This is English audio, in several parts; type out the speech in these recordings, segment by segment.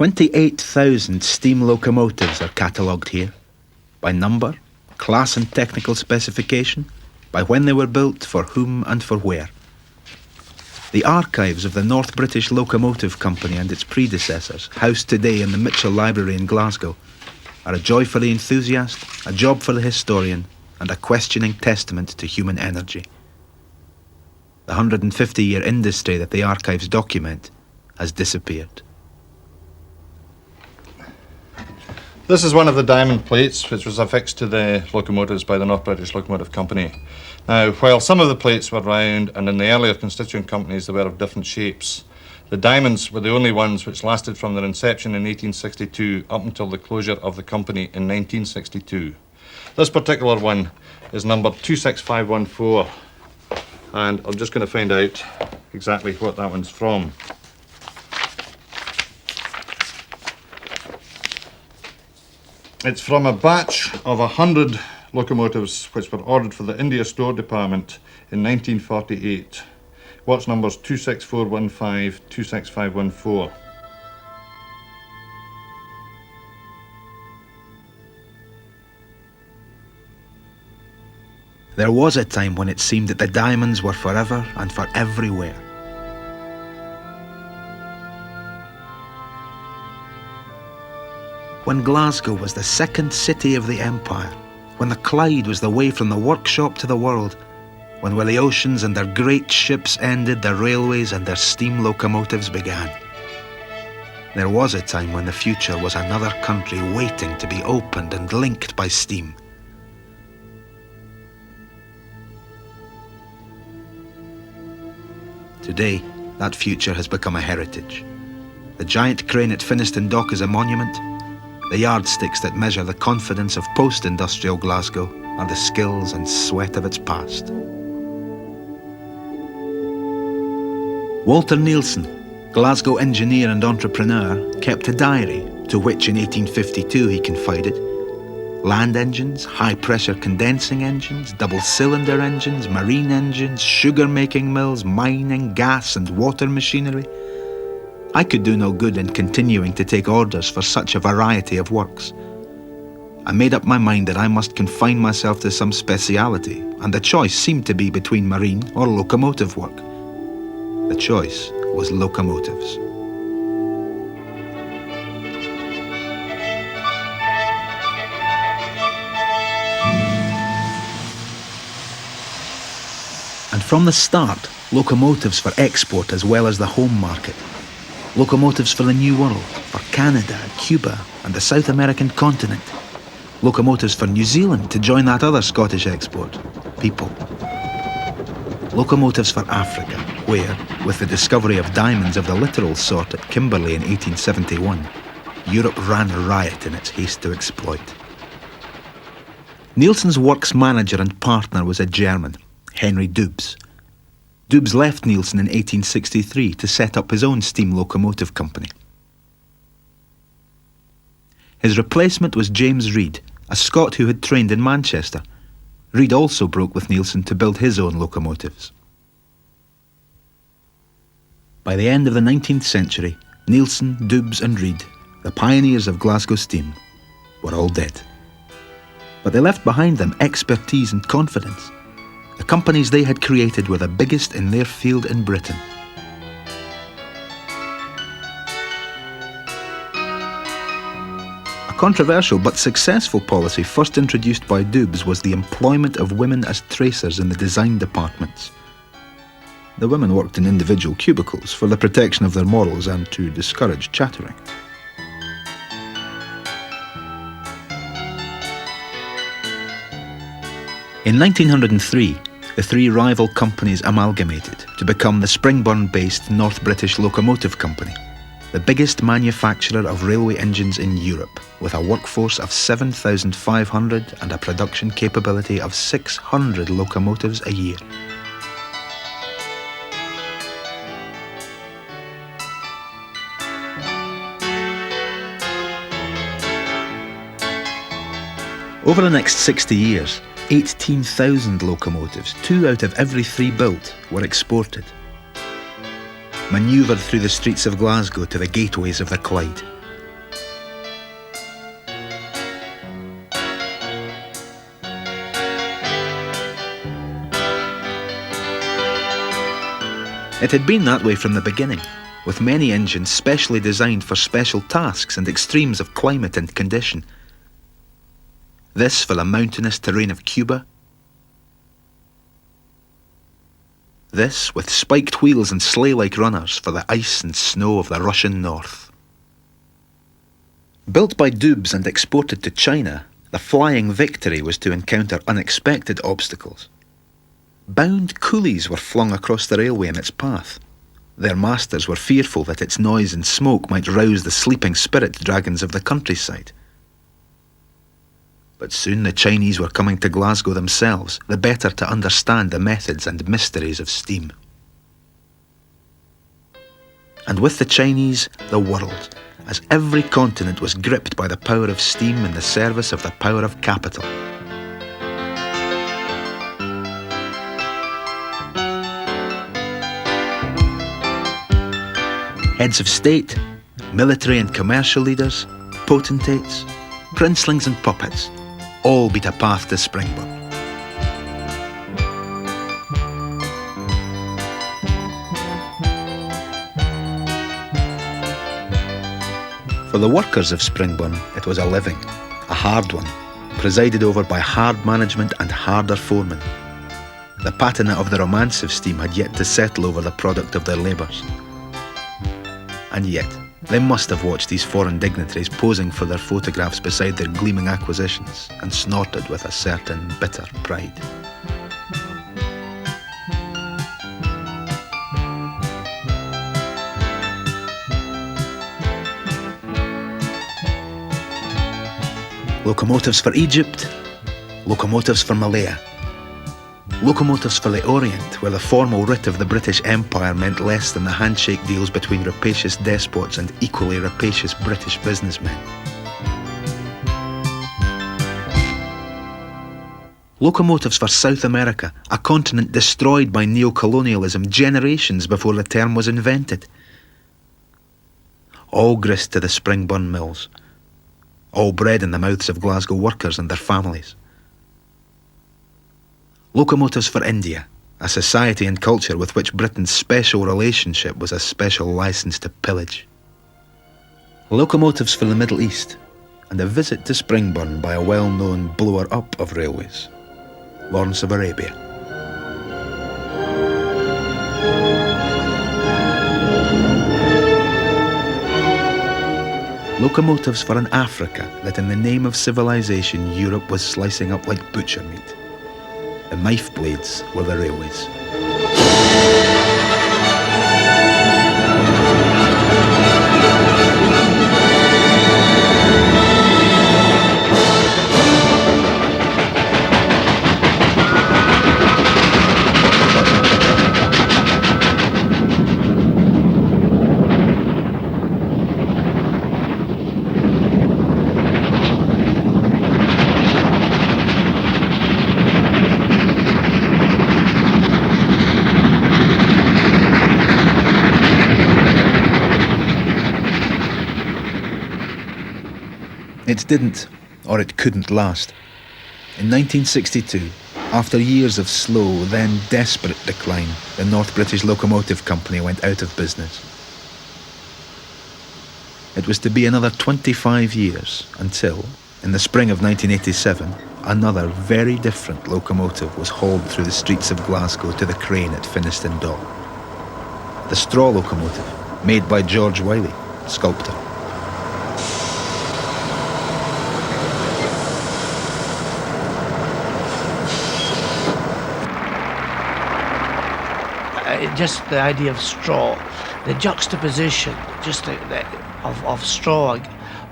28,000 steam locomotives are catalogued here, by number, class and technical specification, by when they were built, for whom and for where. The archives of the North British Locomotive Company and its predecessors, housed today in the Mitchell Library in Glasgow, are a joy for the enthusiast, a job for the historian, and a questioning testament to human energy. The 150-year industry that the archives document has disappeared. This is one of the diamond plates which was affixed to the locomotives by the North British Locomotive Company. Now, while some of the plates were round and in the earlier constituent companies they were of different shapes, the diamonds were the only ones which lasted from their inception in 1862 up until the closure of the company in 1962. This particular one is number 26514, and I'm just going to find out exactly what that one's from. It's from a batch of 100 locomotives which were ordered for the India Store Department in 1948. Watch numbers 26415, 26514. There was a time when it seemed that the diamonds were forever and for everywhere. When Glasgow was the second city of the empire, when the Clyde was the way from the workshop to the world, when where the oceans and their great ships ended, their railways and their steam locomotives began. There was a time when the future was another country waiting to be opened and linked by steam. Today, that future has become a heritage. The giant crane at Finnieston Dock is a monument. The yardsticks that measure the confidence of post-industrial Glasgow are the skills and sweat of its past. Walter Nielsen, Glasgow engineer and entrepreneur, kept a diary to which in 1852 he confided land engines, high-pressure condensing engines, double-cylinder engines, marine engines, sugar-making mills, mining, gas and water machinery. I could do no good in continuing to take orders for such a variety of works. I made up my mind that I must confine myself to some speciality, and the choice seemed to be between marine or locomotive work. The choice was locomotives. And from the start, locomotives for export as well as the home market. Locomotives for the New World, for Canada, Cuba and the South American continent. Locomotives for New Zealand to join that other Scottish export, people. Locomotives for Africa, where, with the discovery of diamonds of the literal sort at Kimberley in 1871, Europe ran riot in its haste to exploit. Nielsen's works manager and partner was a German, Henry Dubs. Dubs left Nielsen in 1863 to set up his own steam locomotive company. His replacement was James Reed, a Scot who had trained in Manchester. Reed also broke with Nielsen to build his own locomotives. By the end of the 19th century, Nielsen, Dubs and Reed, the pioneers of Glasgow steam, were all dead. But they left behind them expertise and confidence. The companies they had created were the biggest in their field in Britain. A controversial but successful policy first introduced by Dubs was the employment of women as tracers in the design departments. The women worked in individual cubicles for the protection of their morals and to discourage chattering. In 1903, the three rival companies amalgamated to become the Springburn-based North British Locomotive Company, the biggest manufacturer of railway engines in Europe, with a workforce of 7,500 and a production capability of 600 locomotives a year. Over the next 60 years, 18,000 locomotives, 2 out of every 3 built, were exported. Manoeuvred through the streets of Glasgow to the gateways of the Clyde, It had been that way from the beginning, with many engines specially designed for special tasks and extremes of climate and condition. This for the mountainous terrain of Cuba. This with spiked wheels and sleigh-like runners for the ice and snow of the Russian north. Built by Dubs and exported to China, the Flying Victory was to encounter unexpected obstacles. Bound coolies were flung across the railway in its path. Their masters were fearful that its noise and smoke might rouse the sleeping spirit dragons of the countryside. But soon the Chinese were coming to Glasgow themselves, the better to understand the methods and mysteries of steam. And with the Chinese, the world, as every continent was gripped by the power of steam in the service of the power of capital. Heads of state, military and commercial leaders, potentates, princelings and puppets, all beat a path to Springburn. For the workers of Springburn, it was a living, a hard one, presided over by hard management and harder foremen. The patina of the romance of steam had yet to settle over the product of their labours. And yet, they must have watched these foreign dignitaries posing for their photographs beside their gleaming acquisitions and snorted with a certain bitter pride. Locomotives for Egypt, locomotives for Malaya. Locomotives for the Orient, where the formal writ of the British Empire meant less than the handshake deals between rapacious despots and equally rapacious British businessmen. Locomotives for South America, a continent destroyed by neo-colonialism generations before the term was invented. All grist to the Springburn mills. All bread in the mouths of Glasgow workers and their families. Locomotives for India, a society and culture with which Britain's special relationship was a special licence to pillage. Locomotives for the Middle East, and a visit to Springburn by a well-known blower-up of railways, Lawrence of Arabia. Locomotives for an Africa that in the name of civilization Europe was slicing up like butcher meat. The knife blades were the railways. It didn't, or it couldn't last. In 1962, after years of slow, then desperate decline, the North British Locomotive Company went out of business. It was to be another 25 years until, in the spring of 1987, another very different locomotive was hauled through the streets of Glasgow to the crane at Finnieston Dock. The straw locomotive, made by George Wiley, sculptor. Just the idea of straw, the juxtaposition, just of straw,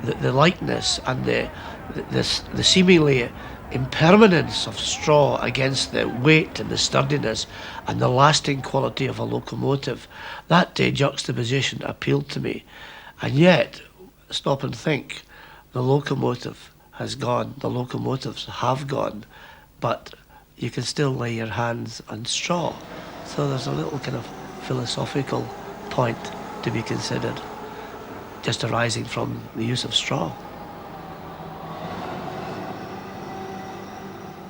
the lightness and the seemingly impermanence of straw against the weight and the sturdiness and the lasting quality of a locomotive. That juxtaposition appealed to me. And yet, stop and think, the locomotive has gone, the locomotives have gone, but you can still lay your hands on straw. So there's a little kind of philosophical point to be considered, just arising from the use of straw.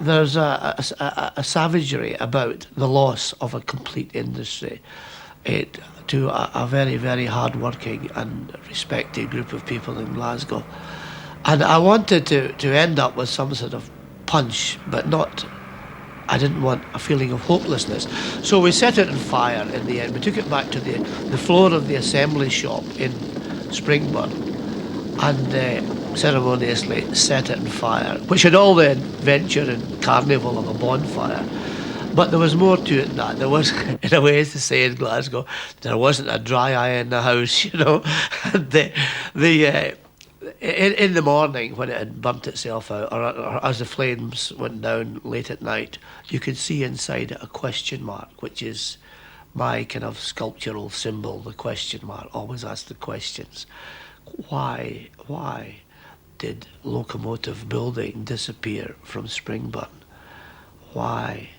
There's a savagery about the loss of a complete industry. it to a very, very hard-working and respected group of people in Glasgow. And I wanted to end up with some sort of punch, but not, I didn't want a feeling of hopelessness. So we set it on fire in the end. We took it back to the floor of the assembly shop in Springburn and ceremoniously set it on fire, which had all the adventure and carnival of a bonfire. But there was more to it than that. There was, in a way, as to say in Glasgow, there wasn't a dry eye in the house, you know. And in the morning, when it had burnt itself out, or as the flames went down late at night, you could see inside it a question mark, which is my kind of sculptural symbol, the question mark. Always ask the questions. Why did locomotive building disappear from Springburn? Why?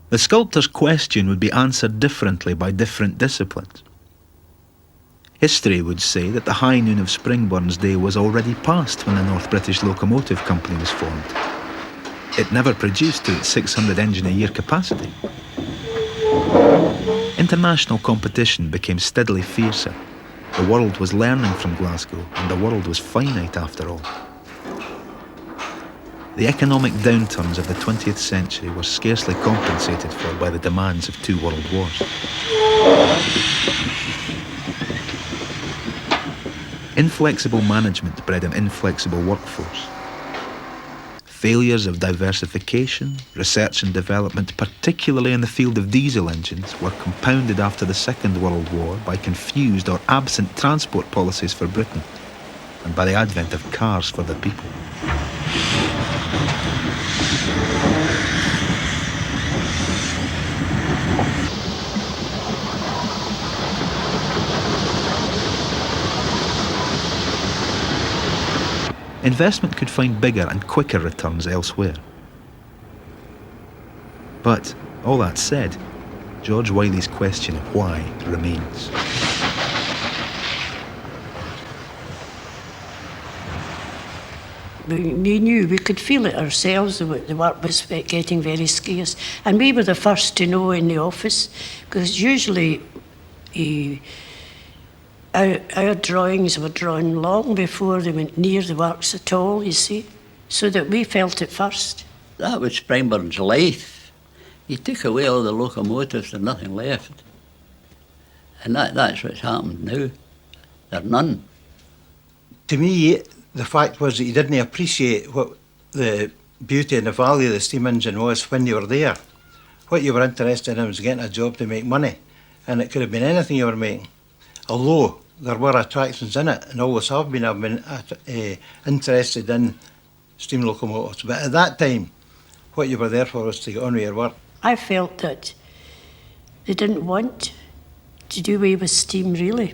The sculptor's question would be answered differently by different disciplines. History would say that the high noon of Springburn's day was already past when the North British Locomotive Company was formed. It never produced to its 600 engine a year capacity. International competition became steadily fiercer. The world was learning from Glasgow, and the world was finite after all. The economic downturns of the 20th century were scarcely compensated for by the demands of 2 world wars. Inflexible management bred an inflexible workforce. Failures of diversification, research and development, particularly in the field of diesel engines, were compounded after the Second World War by confused or absent transport policies for Britain, and by the advent of cars for the people. Investment could find bigger and quicker returns elsewhere. But, all that said, George Wiley's question of why remains. We knew, we could feel it ourselves, the work was getting very scarce. And we were the first to know in the office, because usually our drawings were drawn long before they went near the works at all, you see, so that we felt it first. That was Springburn's life. He took away all the locomotives and nothing left. And that's what's happened now. There are none. To me, the fact was that you didn't appreciate what the beauty and the value of the steam engine was when you were there. What you were interested in was getting a job to make money, and it could have been anything you were making. Although there were attractions in it, and always have been, I've been interested in steam locomotives. But at that time, what you were there for was to get on with your work. I felt that they didn't want to do away with steam, really.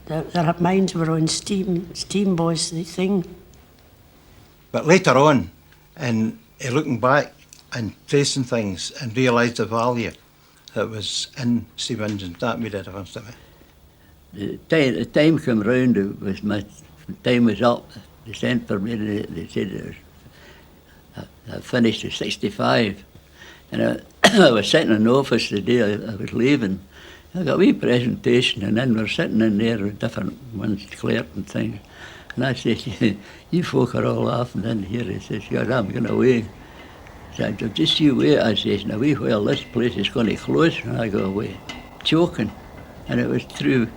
Their minds were on steam. Steam was the thing. But later on, and looking back and tracing things and realised the value that was in steam engines, that made a difference to me. The time came round, it was my time was up. They sent for me, they said I finished at 65. And I was sitting in the office the day I was leaving. I got a wee presentation, and then we're sitting in there with different ones, clerk and things. And I said, you folk are all laughing in here. He says, God, I'm going away. I said, just you wait, I says, in a wee while this place is going to close, and I go away, choking. And it was true.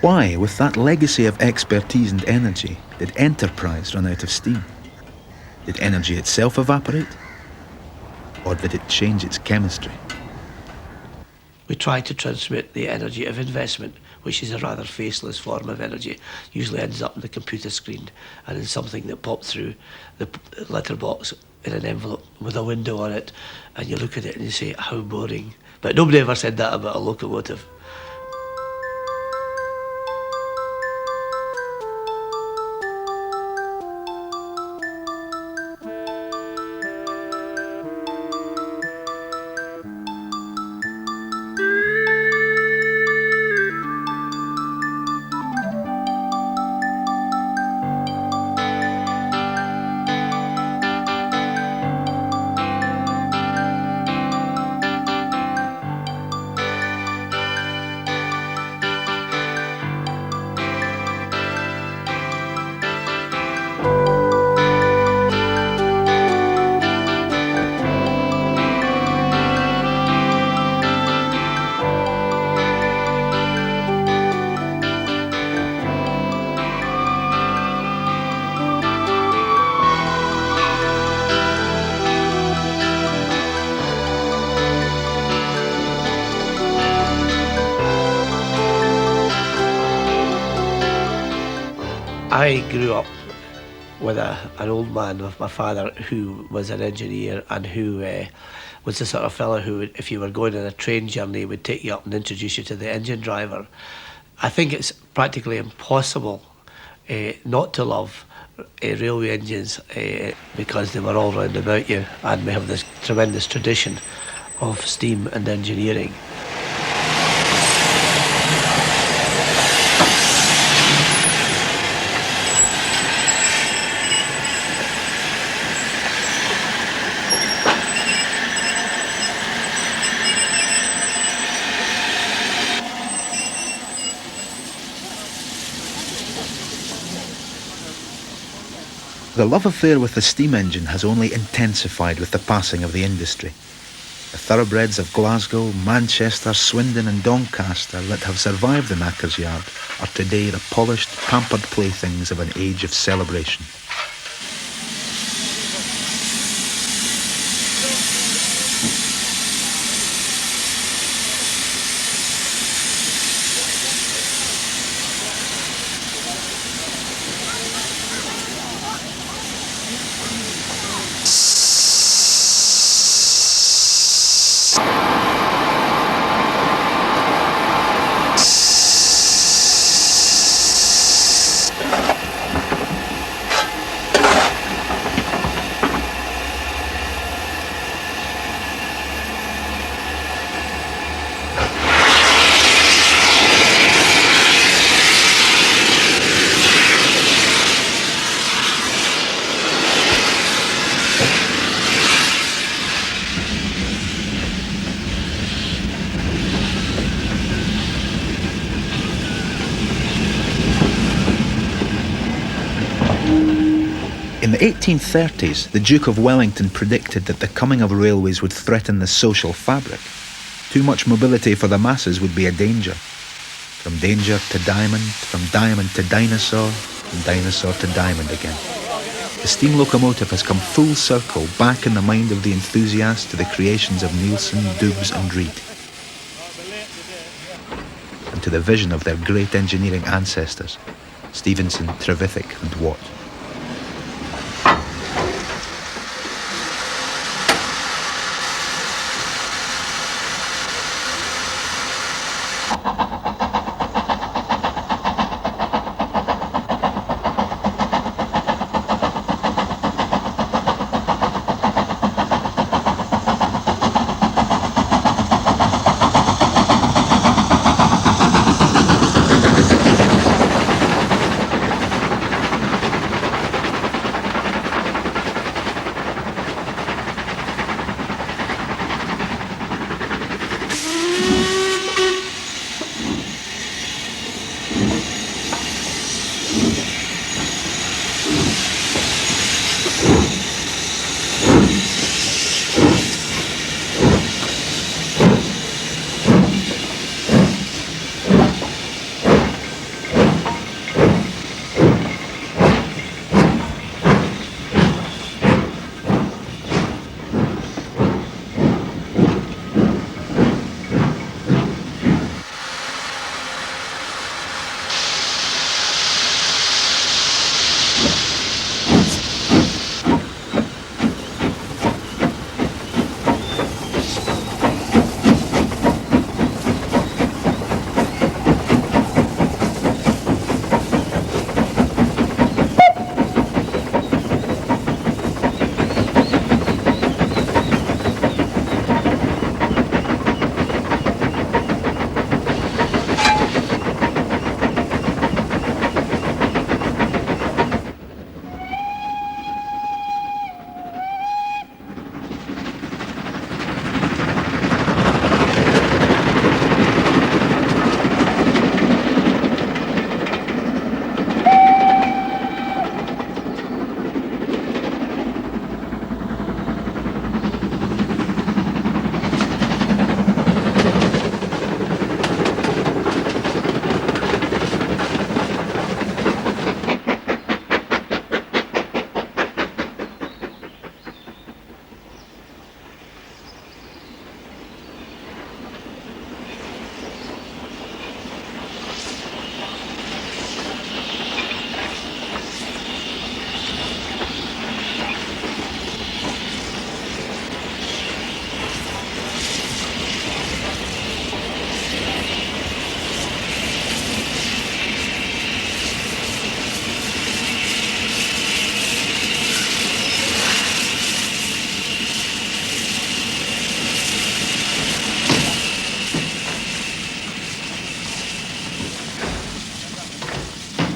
Why, with that legacy of expertise and energy, did enterprise run out of steam? Did energy itself evaporate? Or did it change its chemistry? We try to transmit the energy of investment, which is a rather faceless form of energy. Usually ends up on the computer screen and in something that popped through the letterbox in an envelope with a window on it, and you look at it and you say, how boring. But nobody ever said that about a locomotive. I grew up with an old man, with my father, who was an engineer and who was the sort of fellow who, if you were going on a train journey, would take you up and introduce you to the engine driver. I think it's practically impossible not to love railway engines because they were all round about you, and we have this tremendous tradition of steam and engineering. The love affair with the steam engine has only intensified with the passing of the industry. The thoroughbreds of Glasgow, Manchester, Swindon and Doncaster that have survived the knacker's yard are today the polished, pampered playthings of an age of celebration. In the 1830s, the Duke of Wellington predicted that the coming of railways would threaten the social fabric. Too much mobility for the masses would be a danger. From danger to diamond, from diamond to dinosaur, from dinosaur to diamond again. The steam locomotive has come full circle back in the mind of the enthusiast to the creations of Nielsen, Dubs and Reed, and to the vision of their great engineering ancestors, Stephenson, Trevithick and Watt.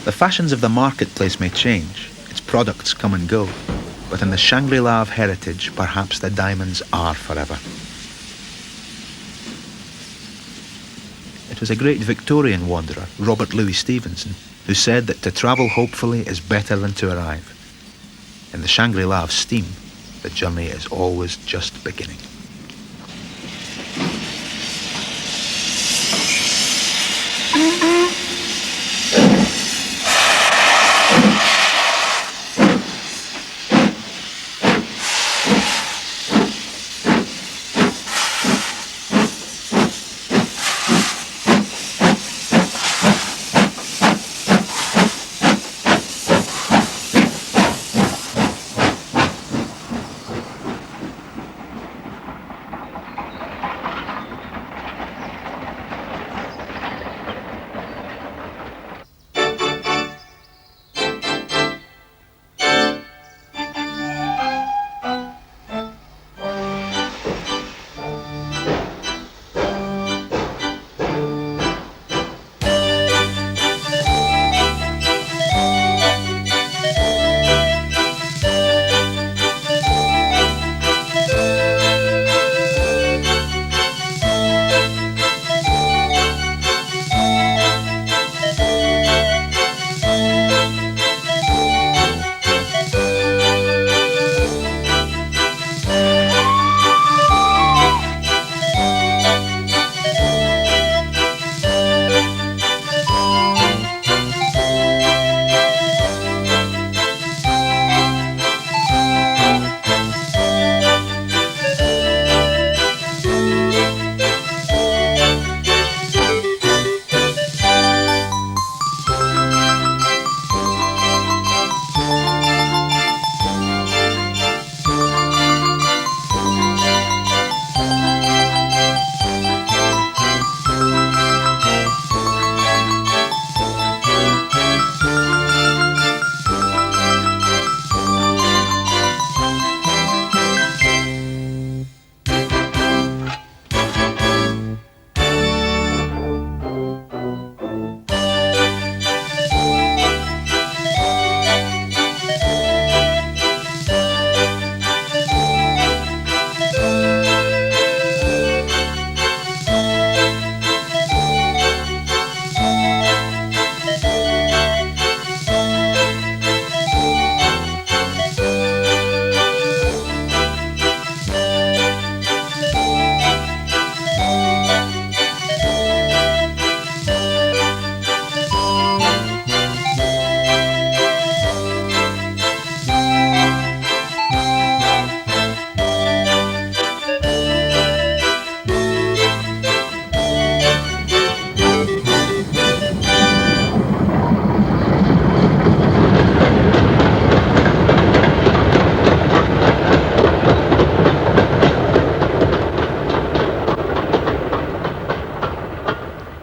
The fashions of the marketplace may change, its products come and go, but in the Shangri-La of heritage, perhaps the diamonds are forever. It was a great Victorian wanderer, Robert Louis Stevenson, who said that to travel hopefully is better than to arrive. In the Shangri-La of steam, the journey is always just beginning.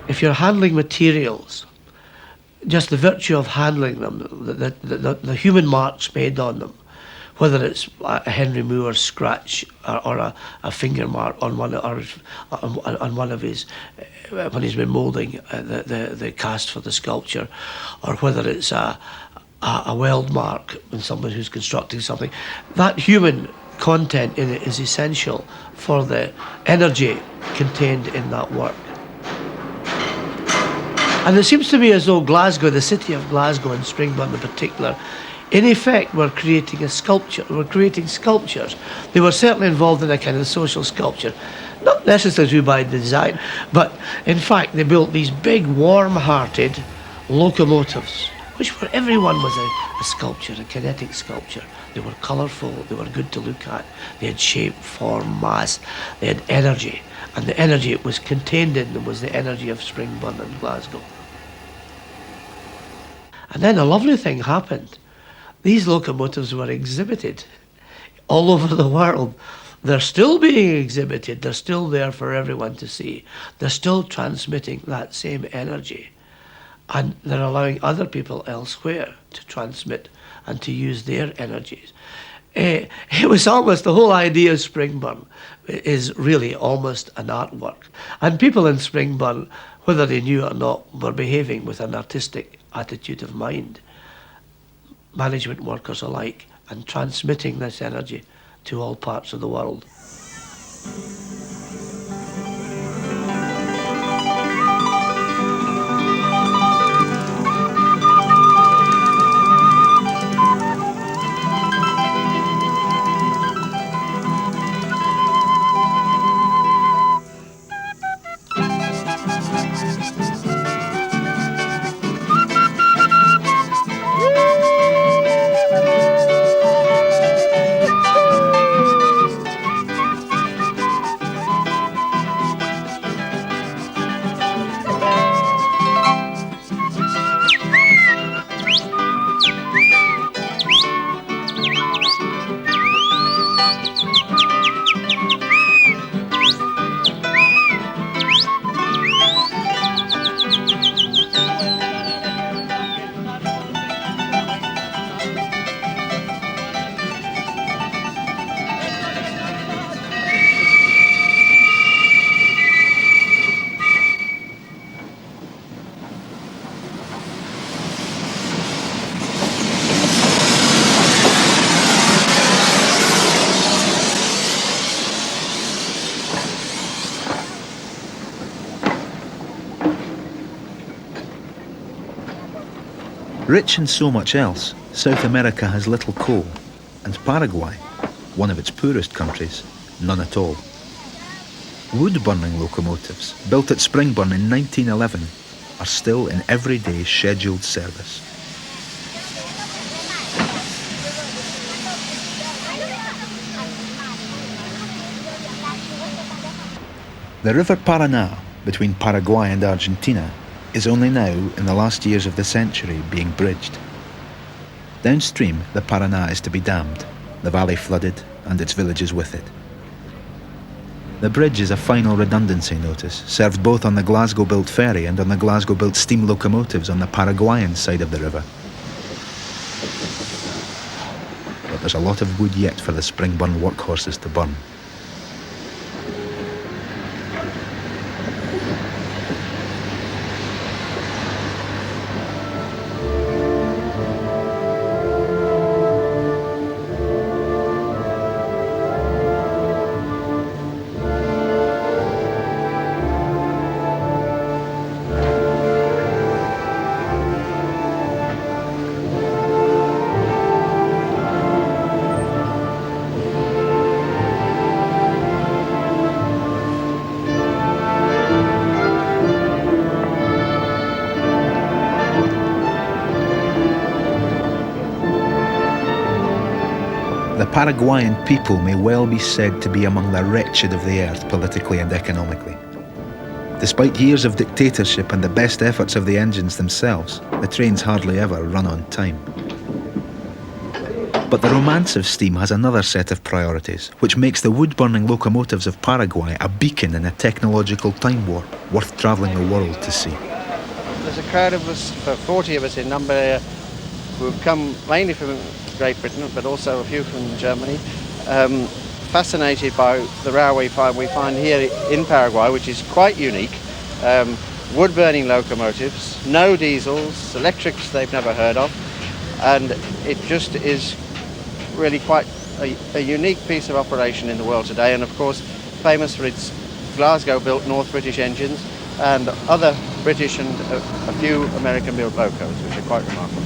If you're handling materials, just the virtue of handling them, the human marks made on them, whether it's a Henry Moore scratch or a finger mark on one of his when he's been moulding the cast for the sculpture, or whether it's a weld mark on someone who's constructing something, that human content in it is essential for the energy contained in that work. And it seems to me as though Glasgow, the city of Glasgow and Springburn in particular, in effect were creating a sculpture, were creating sculptures. They were certainly involved in a kind of social sculpture, not necessarily by design, but in fact they built these big warm-hearted locomotives, which were, everyone was a sculpture, a kinetic sculpture. They were colourful, they were good to look at, they had shape, form, mass, they had energy, and the energy it was contained in them was the energy of Springburn and Glasgow. And then a lovely thing happened. These locomotives were exhibited all over the world. They're still being exhibited. They're still there for everyone to see. They're still transmitting that same energy. And they're allowing other people elsewhere to transmit and to use their energies. It was almost, the whole idea of Springburn is really almost an artwork. And people in Springburn, whether they knew it or not, were behaving with an artistic attitude of mind, management workers alike, and transmitting this energy to all parts of the world. Rich in so much else, South America has little coal, and Paraguay, one of its poorest countries, none at all. Wood-burning locomotives, built at Springburn in 1911, are still in everyday scheduled service. The River Paraná, between Paraguay and Argentina, is only now, in the last years of the century, being bridged. Downstream, the Paraná is to be dammed, the valley flooded, and its villages with it. The bridge is a final redundancy notice, served both on the Glasgow-built ferry and on the Glasgow-built steam locomotives on the Paraguayan side of the river. But there's a lot of wood yet for the Springburn workhorses to burn. The Paraguayan people may well be said to be among the wretched of the earth politically and economically. Despite years of dictatorship and the best efforts of the engines themselves, the trains hardly ever run on time. But the romance of steam has another set of priorities, which makes the wood-burning locomotives of Paraguay a beacon in a technological time warp worth travelling the world to see. There's a crowd of us, 40 of us in number, who've come mainly from Great Britain, but also a few from Germany, fascinated by the railway we find here in Paraguay, which is quite unique. Wood-burning locomotives, no diesels, electrics they've never heard of, and it just is really quite a unique piece of operation in the world today, and of course famous for its Glasgow-built North British engines and other British and a few American-built locos, which are quite remarkable.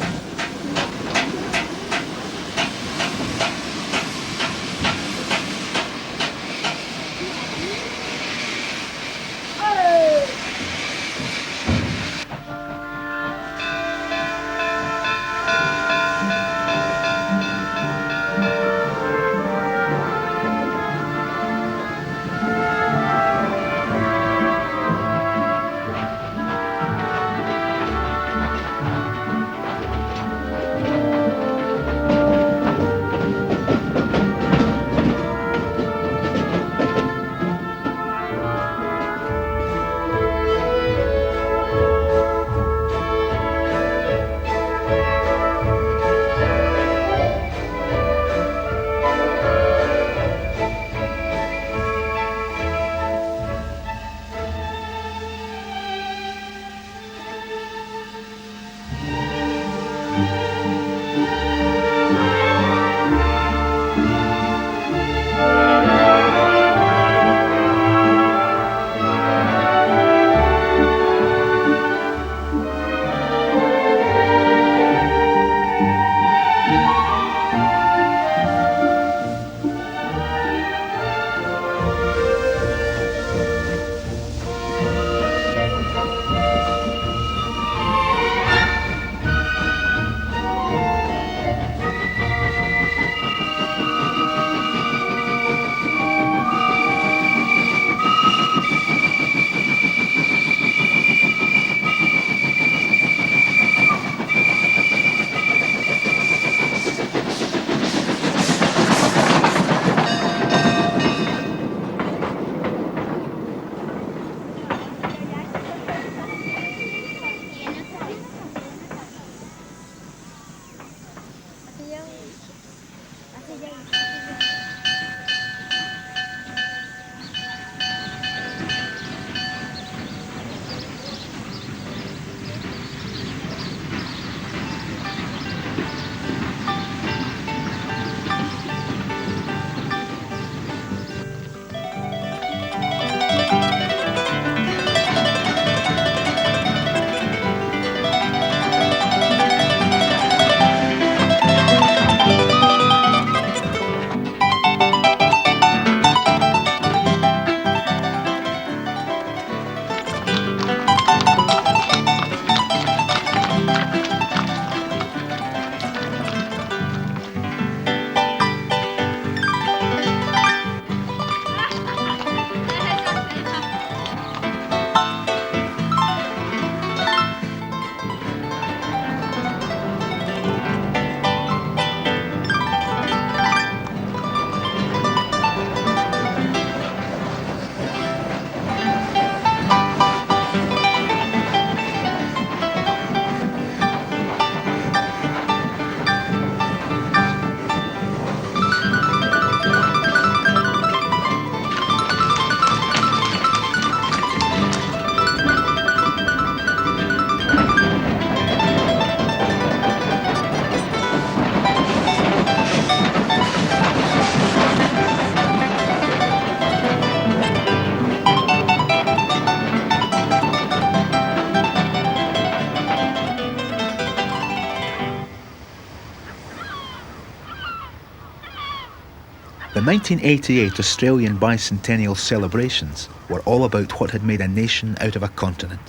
The 1988 Australian bicentennial celebrations were all about what had made a nation out of a continent.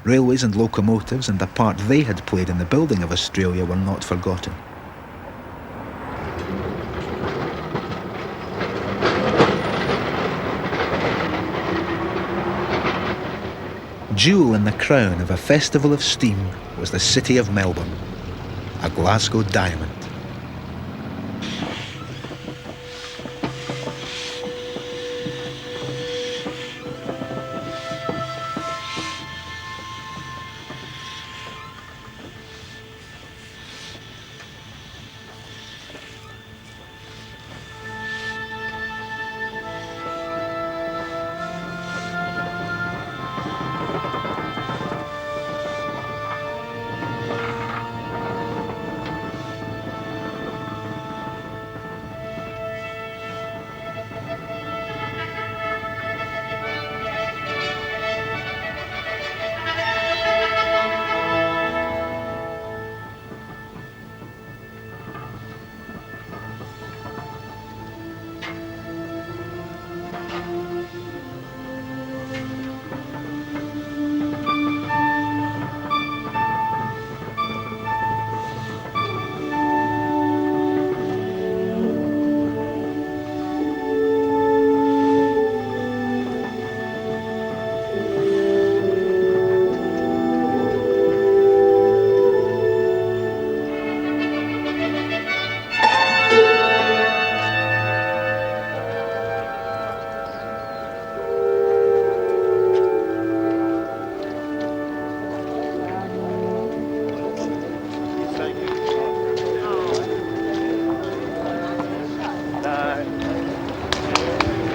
Railways and locomotives and the part they had played in the building of Australia were not forgotten. Jewel in the crown of a festival of steam was the city of Melbourne, a Glasgow diamond.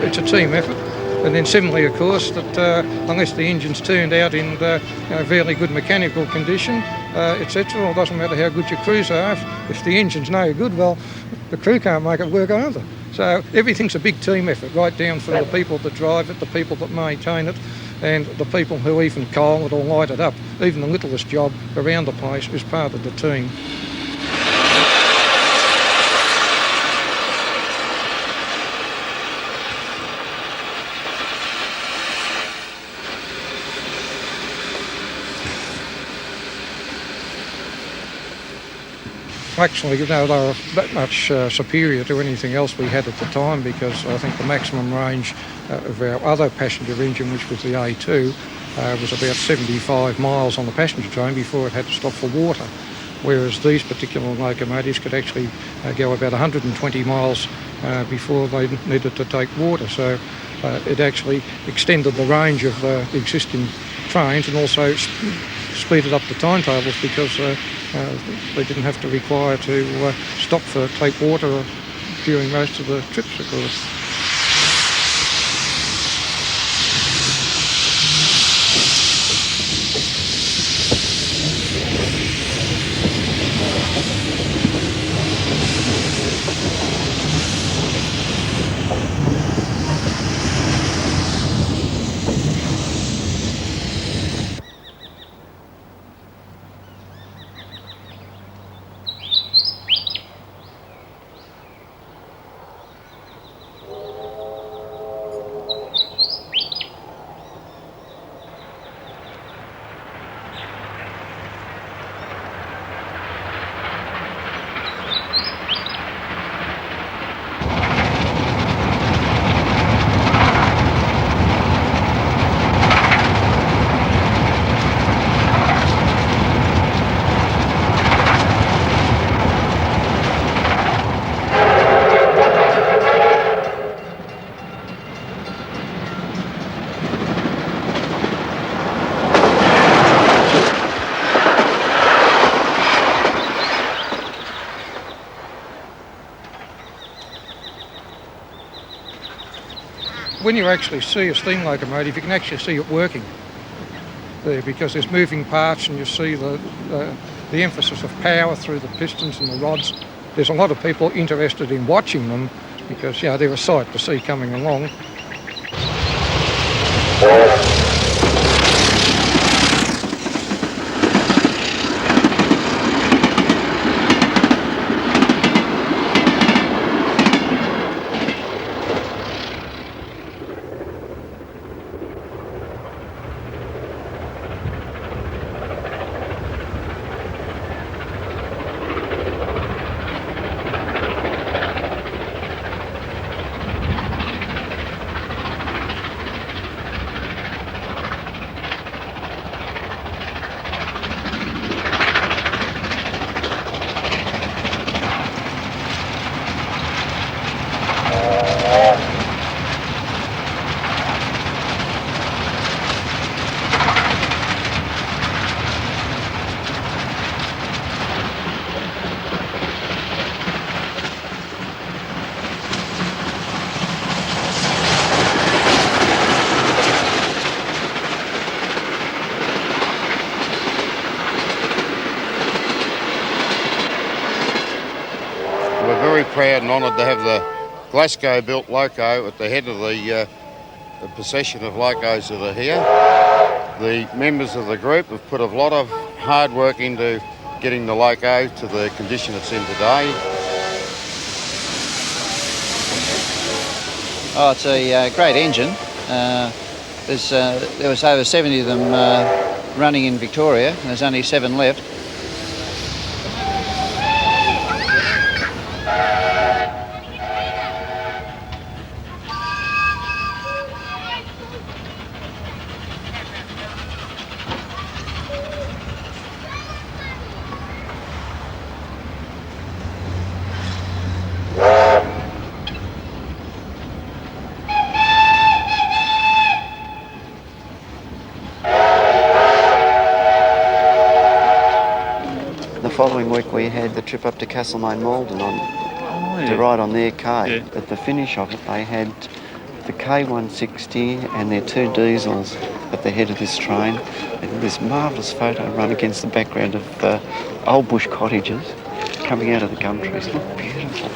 It's a team effort. And then similarly, of course, that unless the engine's turned out in fairly good mechanical condition, etc., well, it doesn't matter how good your crews are. If the engine's no good, well, the crew can't make it work either. So everything's a big team effort, right down from the people that drive it, the people that maintain it, and the people who even coal it or light it up. Even the littlest job around the place is part of the team. Actually, they were that much superior to anything else we had at the time, because I think the maximum range of our other passenger engine, which was the A2, was about 75 miles on the passenger train before it had to stop for water, whereas these particular locomotives could actually go about 120 miles before they needed to take water. So it actually extended the range of the existing trains and also speeded up the timetables, because they didn't have to require to stop for take water during most of the trips, of course. When you actually see a steam locomotive, you can actually see it working there, because there's moving parts and you see the emphasis of power through the pistons and the rods. There's a lot of people interested in watching them because, they're a sight to see coming along. very proud and honoured to have the Glasgow-built loco at the head of the procession of locos that are here. The members of the group have put a lot of hard work into getting the loco to the condition it's in today. Oh, it's a great engine. There was over 70 of them running in Victoria, and there's only 7 left. The following week we had the trip up to Castlemaine Malden to ride on their K. Yeah. At the finish of it they had the K160 and their 2 diesels at the head of this train. And this marvellous photo run against the background of old bush cottages coming out of the gum trees. Look beautiful.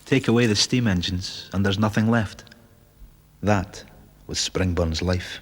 Take away the steam engines and there's nothing left. That was Springburn's life.